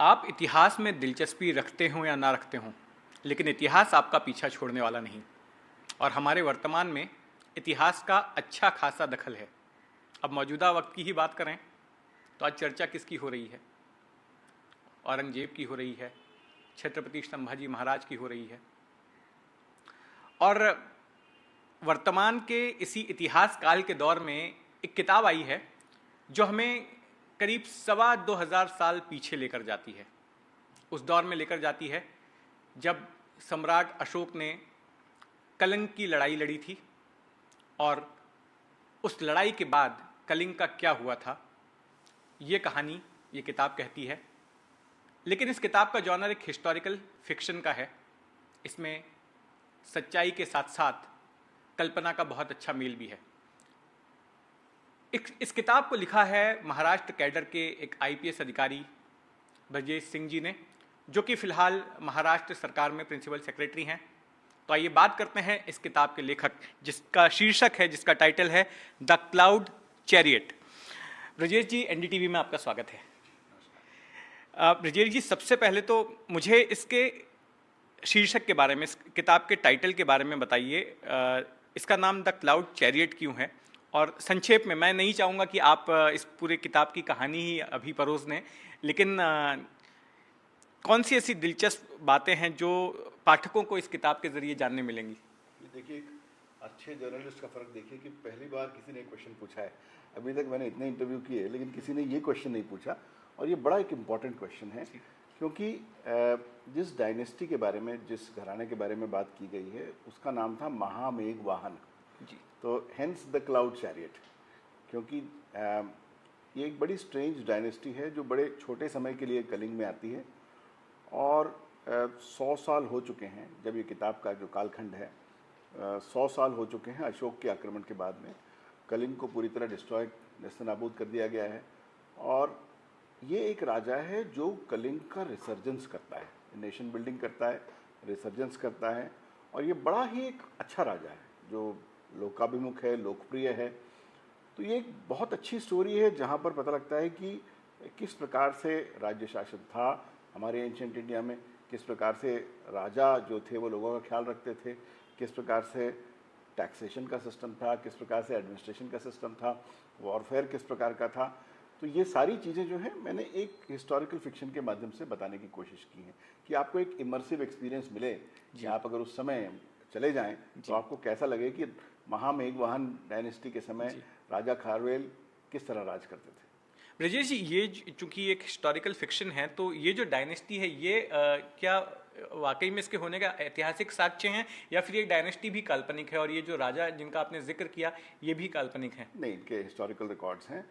आप इतिहास में दिलचस्पी रखते हो या ना रखते हो, लेकिन इतिहास आपका पीछा छोड़ने वाला नहीं। और हमारे वर्तमान में इतिहास का अच्छा खासा दखल है। अब मौजूदा वक्त की ही बात करें तो आज चर्चा किसकी हो रही है? औरंगजेब की हो रही है, छत्रपति संभाजी महाराज की हो रही है। और वर्तमान के इसी इतिहास काल के दौर में एक किताब आई है जो हमें करीब 2,2500 साल पीछे लेकर जाती है। उस दौर में लेकर जाती है जब सम्राट अशोक ने कलिंग की लड़ाई लड़ी थी, और उस लड़ाई के बाद कलिंग का क्या हुआ था, ये कहानी ये किताब कहती है। लेकिन इस किताब का जॉनर एक हिस्टोरिकल फिक्शन का है। इसमें सच्चाई के साथ साथ कल्पना का बहुत अच्छा मेल भी है। इस किताब को लिखा है महाराष्ट्र कैडर के एक आईपीएस अधिकारी ब्रजेश सिंह जी ने, जो कि फिलहाल महाराष्ट्र सरकार में प्रिंसिपल सेक्रेटरी हैं। तो आइए बात करते हैं इस किताब के लेखक, जिसका शीर्षक है, जिसका टाइटल है the cloud chariot. Brajesh ji, NDTV में आपका स्वागत है। ब्रजेश जी, सबसे पहले तो मुझे इसके शीर्षक के बारे में, इस किताब के टाइटल के बारे में बताइए। इसका नाम द क्लाउड चैरियट क्यों है? और संक्षेप में, मैं नहीं चाहूँगा कि आप इस पूरे किताब की कहानी ही अभी परोस दें, लेकिन कौन सी ऐसी दिलचस्प बातें हैं जो पाठकों को इस किताब के जरिए जानने मिलेंगी? देखिए, एक अच्छे जर्नलिस्ट का फ़र्क देखिए कि पहली बार किसी ने क्वेश्चन पूछा है। अभी तक मैंने इतने इंटरव्यू किए लेकिन किसी ने ये क्वेश्चन नहीं पूछा, और ये बड़ा एक इम्पॉर्टेंट क्वेश्चन है, क्योंकि जिस डायनेस्टी के बारे में, जिस घराने के बारे में बात की गई है, उसका नाम था महामेघवाहन जी। तो हेंस द क्लाउड चैरियट, क्योंकि ये एक बड़ी स्ट्रेंज डायनेस्टी है जो बड़े छोटे समय के लिए कलिंग में आती है, और 100 साल हो चुके हैं जब ये किताब का जो कालखंड है, 100 साल हो चुके हैं अशोक के आक्रमण के बाद में। कलिंग को पूरी तरह डिस्ट्रॉय, नेस्तनाबूद कर दिया गया है, और ये एक राजा है जो कलिंग का रिसर्जेंस करता है, नेशन बिल्डिंग करता है, रिसर्जेंस करता है, और ये बड़ा ही एक अच्छा राजा है जो लोकाभिमुख है, लोकप्रिय है। तो ये एक बहुत अच्छी स्टोरी है जहाँ पर पता लगता है कि किस प्रकार से राज्य शासन था हमारे एंशिएंट इंडिया में, किस प्रकार से राजा जो थे वो लोगों का ख्याल रखते थे, किस प्रकार से टैक्सेशन का सिस्टम था, किस प्रकार से एडमिनिस्ट्रेशन का सिस्टम था, वॉरफेयर किस प्रकार का था। तो ये सारी चीज़ें जो है मैंने एक हिस्टोरिकल फिक्शन के माध्यम से बताने की कोशिश की है कि आपको एक इमर्सिव एक्सपीरियंस मिले कि आप अगर उस समय चले जाएं तो आपको कैसा लगे कि महामेघवाहन डायनेस्टी के समय राजा खारवेल किस तरह राज करते थे। ब्रजेश जी, ये चूंकि एक हिस्टोरिकल फिक्शन है, तो ये जो डायनेस्टी है ये क्या वाकई में इसके होने का ऐतिहासिक साक्ष्य हैं, या फिर ये डायनेस्टी भी काल्पनिक है और ये जो राजा जिनका आपने जिक्र किया ये भी काल्पनिक है? नहीं, इनके हिस्टोरिकल रिकॉर्ड्स हैं।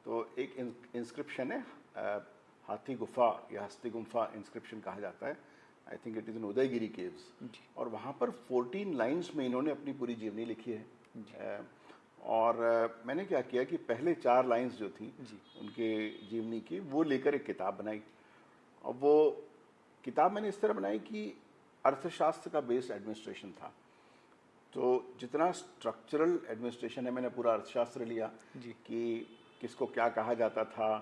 तो एक इंस्क्रिप्शन है, हाथी गुफा या हस्ती गुफा इंस्क्रिप्शन कहा जाता है। I think it is in Udayagiri caves, और वहाँ पर 14 लाइन्स में इन्होंने अपनी पूरी जीवनी लिखी है। और मैंने क्या किया कि पहले 4 लाइंस जो थी उनके जीवनी की, वो लेकर एक किताब बनाई। और वो किताब मैंने इस तरह बनाई कि अर्थशास्त्र का बेस्ड एडमिनिस्ट्रेशन था। तो जितना स्ट्रक्चरल एडमिनिस्ट्रेशन है, मैंने पूरा अर्थशास्त्र लिया कि किसको क्या कहा जाता था,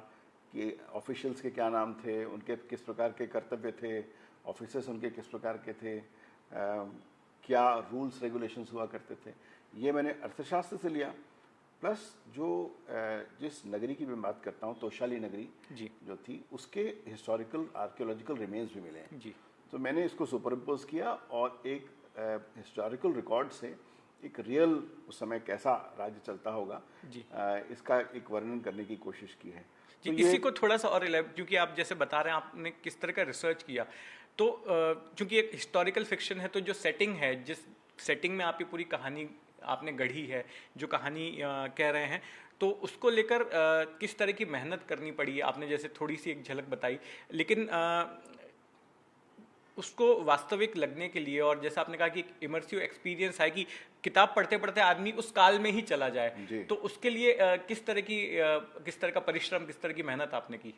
कि ऑफिशियल्स के क्या नाम थे, उनके किस प्रकार के कर्तव्य थे, ऑफिसर्स उनके किस प्रकार के थे, क्या रूल्स रेगुलेशंस हुआ करते थे, ये मैंने अर्थशास्त्र से लिया। प्लस जो जिस नगरी की मैं बात करता हूँ, तोशाली नगरी जो थी, उसके हिस्टोरिकल आर्कियोलॉजिकल रिमेन्स भी मिले हैं। तो मैंने इसको सुपरइम्पोज किया और एक हिस्टोरिकल रिकॉर्ड से एक रियल उस समय कैसा राज्य चलता होगा, इसका एक वर्णन करने की कोशिश की है। तो इसी को थोड़ा सा और क्योंकि आप जैसे बता रहे हैं आपने किस तरह का रिसर्च किया, तो चूंकि एक हिस्टोरिकल फिक्शन है, तो जो सेटिंग है, जिस सेटिंग में आपकी पूरी कहानी आपने गढ़ी है, जो कहानी कह रहे हैं, तो उसको लेकर किस तरह की मेहनत करनी पड़ी? आपने जैसे थोड़ी सी एक झलक बताई, लेकिन उसको वास्तविक लगने के लिए, और जैसा आपने कहा कि इमर्सिव एक्सपीरियंस है कि किताब पढ़ते पढ़ते आदमी उस काल में ही चला जाए, तो उसके लिए किस तरह का परिश्रम, किस तरह की मेहनत आपने की?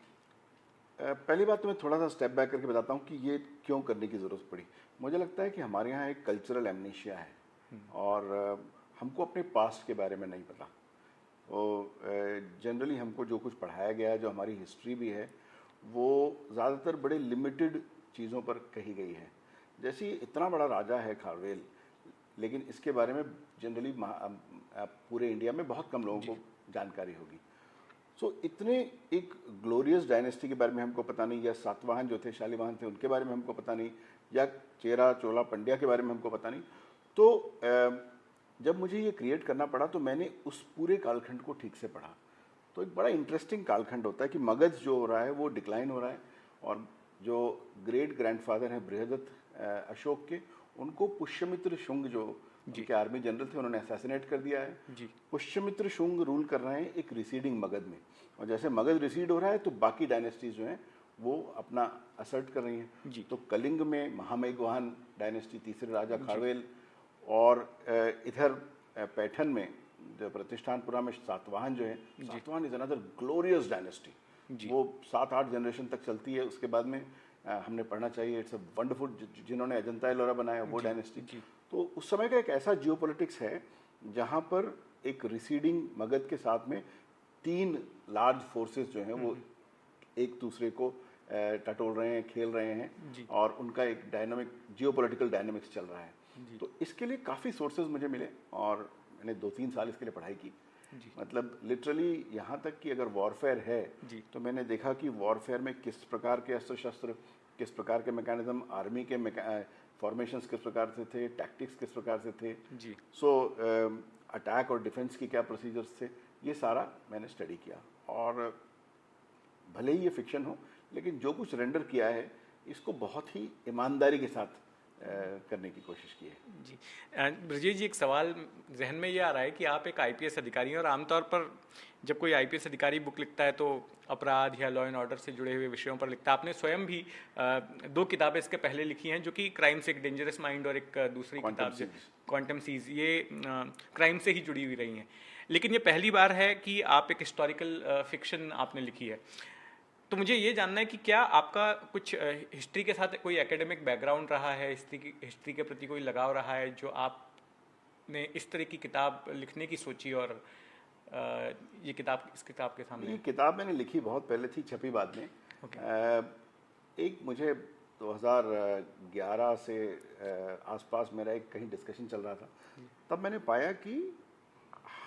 पहली बात तो मैं थोड़ा सा स्टेप बैक करके बताता हूँ कि ये क्यों करने की ज़रूरत पड़ी। मुझे लगता है कि हमारे यहाँ एक कल्चरल एमनेशिया है, और हमको अपने पास्ट के बारे में नहीं पता। तो जनरली हमको जो कुछ पढ़ाया गया है, जो हमारी हिस्ट्री भी है, वो ज़्यादातर बड़े लिमिटेड चीज़ों पर कही गई है। जैसे इतना बड़ा राजा है खारवेल, लेकिन इसके बारे में जनरली पूरे इंडिया में बहुत कम लोगों को जानकारी होगी। सो इतने एक ग्लोरियस डायनेस्टी के बारे में हमको पता नहीं, या सातवाहन जो थे, शालीवाहन थे, उनके बारे में हमको पता नहीं, या चेरा चोला पंड्या के बारे में हमको पता नहीं। तो जब मुझे ये क्रिएट करना पड़ा तो मैंने उस पूरे कालखंड को ठीक से पढ़ा। तो एक बड़ा इंटरेस्टिंग कालखंड होता है कि मगध जो हो रहा है वो डिक्लाइन हो रहा है, और जो ग्रेट ग्रैंडफादर हैं बृहदत्त अशोक के, उनको पुष्यमित्र शुंग जो उनके आर्मी जनरल थे, उन्होंने असैसिनेट कर दिया है। पुष्यमित्र शुंग रूल कर रहे हैं एक रिसीडिंग मगध में, और जैसे मगध रिसीड हो रहा है तो बाकी डायनेस्टीज जो हैं वो अपना असर्ट कर रही हैं। तो कलिंग में महामेघवाहन डायनेस्टी, तीसरे राजा खारवेल, और इधर पैठन में जो प्रतिष्ठानपुरा में सातवाहन जो है, Satavahana is another glorious dynasty, वो 7-8 जनरेशन तक चलती है। उसके बाद में हमने पढ़ना चाहिए, इट्स अ वंडरफुल, जिन्होंने अजंता एलोरा बनाया वो डायनेस्टी। तो उस समय का एक ऐसा जियोपॉलिटिक्स है जहाँ पर एक रिसीडिंग मगध के साथ में 3 लार्ज फोर्सेस जो हैं वो एक दूसरे को टटोल रहे हैं, खेल रहे हैं, और उनका एक डायनामिक जियोपॉलिटिकल डायनामिक्स चल रहा है। तो इसके लिए काफ़ी सोर्सेज मुझे मिले, और मैंने 2-3 साल इसके लिए पढ़ाई की। मतलब लिटरली यहाँ तक कि अगर वॉरफेयर है तो मैंने देखा कि वॉरफेयर में किस प्रकार के अस्त्र शस्त्र, किस प्रकार के मैकेनिज्म, आर्मी के फॉर्मेशंस किस प्रकार से थे, टैक्टिक्स किस प्रकार से थे, सो अटैक और डिफेंस की क्या प्रोसीजर्स थे, ये सारा मैंने स्टडी किया। और भले ही ये फिक्शन हो, लेकिन जो कुछ रेंडर किया है इसको बहुत ही ईमानदारी के साथ करने की कोशिश की है। जी ब्रजेश जी, एक सवाल जहन में ये आ रहा है कि आप एक आईपीएस अधिकारी हैं, और आमतौर पर जब कोई आईपीएस अधिकारी बुक लिखता है तो अपराध या लॉ एंड ऑर्डर से जुड़े हुए विषयों पर लिखता है। आपने स्वयं भी 2 किताबें इसके पहले लिखी हैं, जो कि क्राइम से, एक डेंजरस माइंड और एक दूसरी किताब जो क्वांटम सीज, ये क्राइम से ही जुड़ी हुई रही हैं। लेकिन ये पहली बार है कि आप एक हिस्टोरिकल फिक्शन आपने लिखी है। तो मुझे ये जानना है कि क्या आपका कुछ हिस्ट्री के साथ कोई एकेडमिक बैकग्राउंड रहा है, हिस्ट्री के प्रति कोई लगाव रहा है, जो आपने इस तरह की किताब लिखने की सोची, और इस किताब के सामने? ये किताब मैंने लिखी बहुत पहले थी, छपी बाद में। एक मुझे 2011 से आसपास मेरा एक कहीं डिस्कशन चल रहा था, तब मैंने पाया कि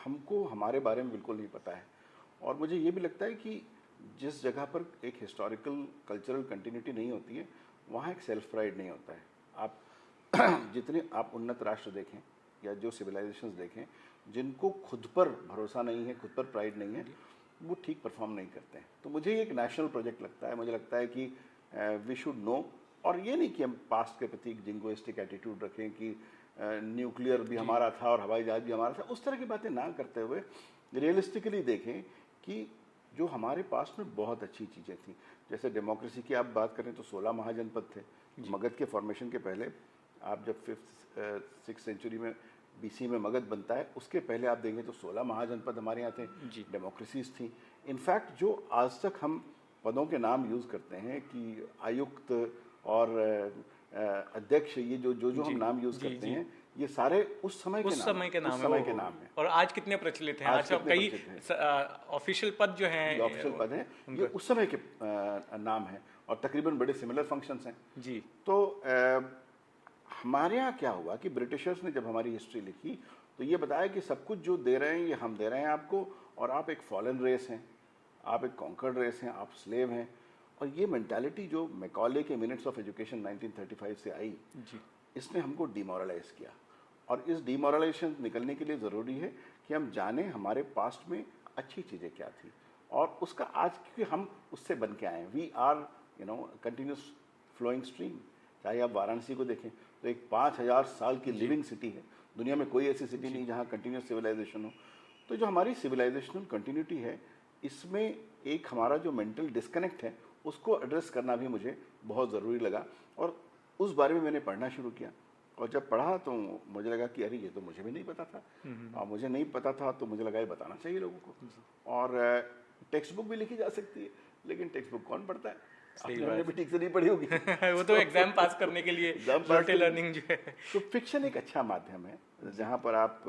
हमको हमारे बारे में बिल्कुल नहीं पता है। और मुझे ये भी लगता है कि जिस जगह पर एक हिस्टोरिकल कल्चरल कंटिन्यूटी नहीं होती है, वहाँ एक सेल्फ प्राइड नहीं होता है। आप जितने आप उन्नत राष्ट्र देखें या जो सिविलाइजेशंस देखें, जिनको खुद पर भरोसा नहीं है, खुद पर प्राइड नहीं है, वो ठीक परफॉर्म नहीं करते हैं। तो मुझे ये एक नेशनल प्रोजेक्ट लगता है। मुझे लगता है कि वी शुड नो, और ये नहीं कि हम पास्ट के प्रति एक जिंगोइस्टिक एटीट्यूड रखें कि न्यूक्लियर भी हमारा था और हवाई जहाज भी हमारा था, उस तरह की बातें ना करते हुए रियलिस्टिकली देखें कि जो हमारे पास में बहुत अच्छी चीज़ें थी। जैसे डेमोक्रेसी की आप बात करें तो 16 महाजनपद थे मगध के फॉर्मेशन के पहले। आप जब 5th-6th सेंचुरी में BC में मगध बनता है, उसके पहले आप देखेंगे तो 16 महाजनपद हमारे यहाँ थे, डेमोक्रेसीज थी। इनफैक्ट जो आज तक हम पदों के नाम यूज़ करते हैं कि आयुक्त और अध्यक्ष, ये जो हम नाम यूज़ करते हैं, ये सारे उस समय के नाम है। और आज कितने प्रचलित हैं? आज कई ऑफिशियल पद जो हैं, ऑफिशियल पद हैं, ये उस समय के नाम हैं, और तकरीबन बड़े सिमिलर फंक्शंस हैं जी। तो हमारे यहाँ क्या हुआ कि ब्रिटिशर्स ने जब हमारी हिस्ट्री लिखी तो ये बताया कि सब कुछ जो दे रहे हैं ये हम दे रहे हैं आपको, और आप एक फॉलन रेस हैं, आप एक कॉन्कर्ड रेस हैं, आप स्लेव हैं। और ये मेंटालिटी जो मैकॉले के मिनट्स ऑफ एजुकेशन 1935 से आई, इसने हमको डिमोरलाइज किया। और इस डिमोरलाइजेशन निकलने के लिए ज़रूरी है कि हम जानें हमारे पास्ट में अच्छी चीज़ें क्या थी, और उसका आज, क्योंकि हम उससे बन के आए हैं, we are continuous flowing stream. चाहे आप वाराणसी को देखें तो एक 5000 साल की लिविंग सिटी है। दुनिया में कोई ऐसी सिटी नहीं जहाँ कंटिन्यूस सिविलाइजेशन हो। तो जो हमारी सिविलाइजेशनल कंटिन्यूटी है, इसमें एक हमारा जो मेंटल डिस्कनेक्ट है, उसको एड्रेस करना भी मुझे बहुत ज़रूरी लगा, और उस बारे में मैंने पढ़ना शुरू किया। और जब पढ़ा तो मुझे लगा कि अरे ये तो मुझे भी नहीं पता था, और मुझे नहीं पता था तो मुझे लगा ये बताना चाहिए लोगों को। और टेक्स्ट बुक भी लिखी जा सकती है, लेकिन टेक्स्ट बुक कौन पढ़ता है? आपने भी ठीक से नहीं पढ़ी होगी वो तो एग्जाम पास करने के लिए लर्निंग जो है। तो फिक्शन एक अच्छा माध्यम है जहाँ पर आप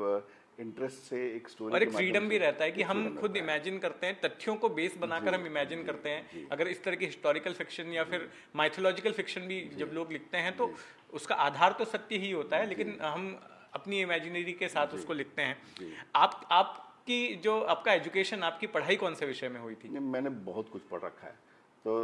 इंटरेस्ट से एक स्टोरी और एक फ्रीडम भी रहता है कि हम खुद इमेजिन करते हैं, तथ्यों को बेस बनाकर हम इमेजिन करते हैं। अगर इस तरह की हिस्टोरिकल फिक्शन या फिर माइथोलॉजिकल फिक्शन भी जब लोग लिखते हैं तो उसका आधार तो सत्य ही होता है, लेकिन हम अपनी इमेजिनरी के साथ उसको लिखते हैं। आपकी जो आपका एजुकेशन, आपकी पढ़ाई कौन से विषय में हुई थी? मैंने बहुत कुछ पढ़ रखा है। तो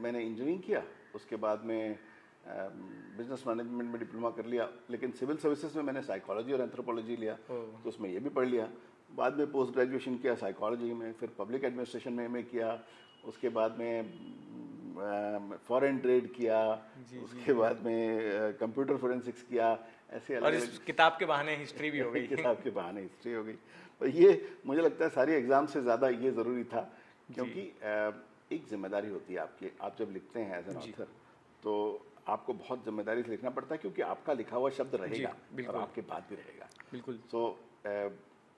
मैंने इंजीनियरिंग किया, उसके बाद में बिजनेस मैनेजमेंट में डिप्लोमा कर लिया, लेकिन सिविल सर्विसेज में मैंने साइकोलॉजी और एंथ्रोपोलॉजी लिया, तो उसमें ये भी पढ़ लिया। बाद में पोस्ट ग्रेजुएशन किया साइकोलॉजी में, फिर पब्लिक एडमिनिस्ट्रेशन में एमए किया, उसके बाद में फॉरेन ट्रेड किया, उसके बाद में कंप्यूटर फोरेंसिक्स किया, ऐसे और इस किताब के बहाने हिस्ट्री भी हो गई। किताब के बहाने हिस्ट्री हो गई। तो ये मुझे लगता है सारी एग्जाम से ज़्यादा ये ज़रूरी था, क्योंकि एक जिम्मेदारी होती है आपकी। आप जब लिखते हैं एज एन ऑथर तो आपको बहुत जिम्मेदारी से लिखना पड़ता है, क्योंकि आपका लिखा हुआ शब्द रहेगा और आपके बाद भी रहेगा। बिल्कुल। तो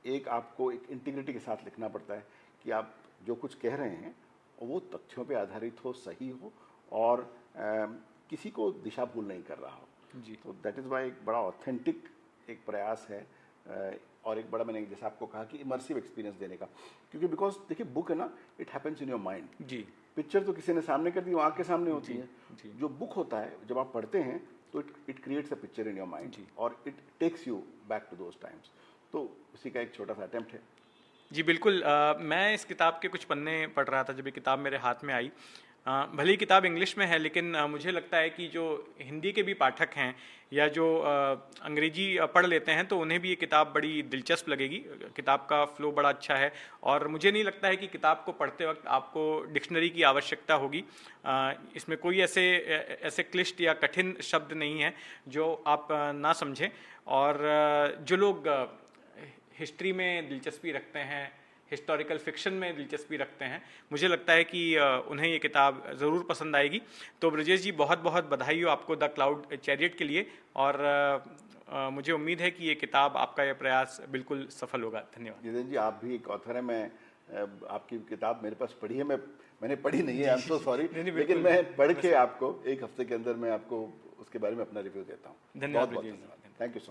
एक आपको एक इंटीग्रिटी के साथ लिखना पड़ता है कि आप जो कुछ कह रहे हैं वो तथ्यों पे आधारित हो, सही हो, और किसी को दिशा भूल नहीं कर रहा हो। जी। तो दैट इज़ वाई एक बड़ा ऑथेंटिक एक प्रयास है, और एक बड़ा, मैंने जैसे आपको कहा कि इमर्सिव एक्सपीरियंस देने का, क्योंकि बिकॉज देखिए बुक है ना, it happens in your mind. जी। पिक्चर तो किसी ने सामने कर दी, वो आँख के सामने होती है। जी। जो बुक होता है जब आप पढ़ते हैं तो it creates a picture in your mind, और it takes you back to those times. तो उसी का एक छोटा सा अटेम्प्ट है। जी बिल्कुल। मैं इस किताब के कुछ पन्ने पढ़ रहा था जब ये किताब मेरे हाथ में आई। भले ही किताब इंग्लिश में है, लेकिन मुझे लगता है कि जो हिंदी के भी पाठक हैं या जो अंग्रेजी पढ़ लेते हैं तो उन्हें भी ये किताब बड़ी दिलचस्प लगेगी। किताब का फ्लो बड़ा अच्छा है, और मुझे नहीं लगता है कि किताब को पढ़ते वक्त आपको डिक्शनरी की आवश्यकता होगी। इसमें कोई ऐसे क्लिष्ट या कठिन शब्द नहीं है जो आप ना समझें। और जो लोग हिस्ट्री में दिलचस्पी रखते हैं, हिस्टोरिकल फिक्शन में दिलचस्पी रखते हैं, मुझे लगता है कि उन्हें ये किताब ज़रूर पसंद आएगी। तो ब्रजेश जी, बहुत बहुत बधाई हो आपको द क्लाउड चैरियट के लिए, और मुझे उम्मीद है कि ये किताब, आपका ये प्रयास बिल्कुल सफल होगा। धन्यवाद। जितेंद्र जी, आप भी एक ऑथर हैं। मैं आपकी किताब मेरे पास पढ़ी है, मैंने पढ़ी नहीं है, आई एम सो सॉरी, लेकिन मैं पढ़ के आपको एक हफ्ते के अंदर मैं आपको उसके बारे में अपना रिव्यू देता हूँ। धन्यवाद। Thank you so much.